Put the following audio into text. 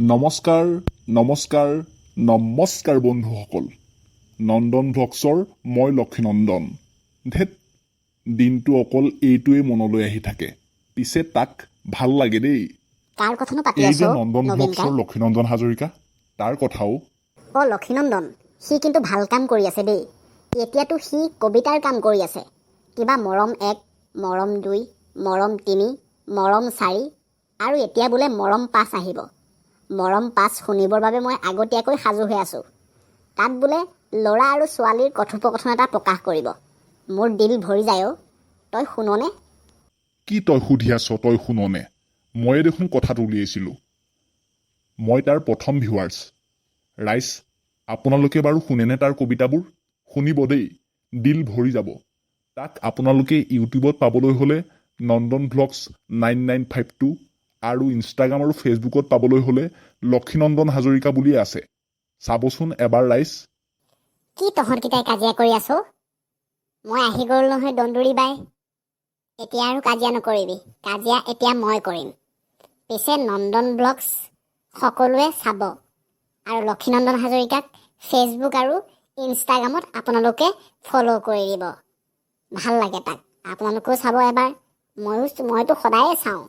নমস্কাৰ নমস্কাৰ নমস্কাৰ বন্ধুসকল। নন্দন ভ্লগছৰ মই লক্ষীনন্দন। ধেত, দিনটো অকল এইটোৱে মনলৈ আহি থাকে, পিছে তাক ভাল লাগে দেই। কাৰ কথানো পাতি এই আছো যে নন্দন নবীন ভ্লগছৰ কাই? লক্ষীনন্দন হাজৰিকা, তাৰ কথাও। লক্ষীনন্দন, সি কিন্তু ভাল কাম কৰি আছে দেই। এতিয়াতো সি কবিতাৰ কাম কৰি আছে। কিবা মৰম 1, মৰম 2, মৰম 3, মৰম 4 আৰু এতিয়া বোলে মৰম 5 আহিব। মৰম 5 শুনিবৰ বাবে মই আগতীয়াকৈ সাজু হৈ আছোঁ। তাত বোলে ল'ৰা আৰু ছোৱালীৰ কথোপকথন এটা প্ৰকাশ কৰিব। মোৰ দিল ভৰি যায় অ'। তই শুননে? কি তই সুধি আছ? তই শুননে? ময়ে দেখোন কথাটো উলিয়াইছিলোঁ। মই তাৰ প্ৰথম ভিউৱাৰ্ছ। ৰাইজ, আপোনালোকে বাৰু শুনেনে তাৰ কবিতাবোৰ? শুনিব দেই, দিল ভৰি যাব। তাক আপোনালোকে ইউটিউবত পাবলৈ হ'লে নন্দন ভ্লগছ 9952 আৰু ইনষ্টাগ্ৰাম আৰু ফেচবুকত পাবলৈ হ'লে লক্ষীনন্দন হাজৰিকা বুলিয়ে আছে। চাবচোন এবাৰ ৰাইজ। কি তহঁতকেইটাই কাজিয়া কৰি আছ? মই আহি গ'ল নহয় দন্দুৰী বাই। এতিয়া আৰু কাজিয়া নকৰিবি, কাজিয়া এতিয়া মই কৰিম। পিছে নন্দন ব্লগছ সকলোৱে চাব আৰু লক্ষীনন্দন হাজৰিকাক ফেচবুক আৰু ইনষ্টাগ্ৰামত আপোনালোকে ফ'ল' কৰি দিব। ভাল লাগে তাক, আপোনালোকেও চাব এবাৰ। মইতো সদায়ে চাওঁ।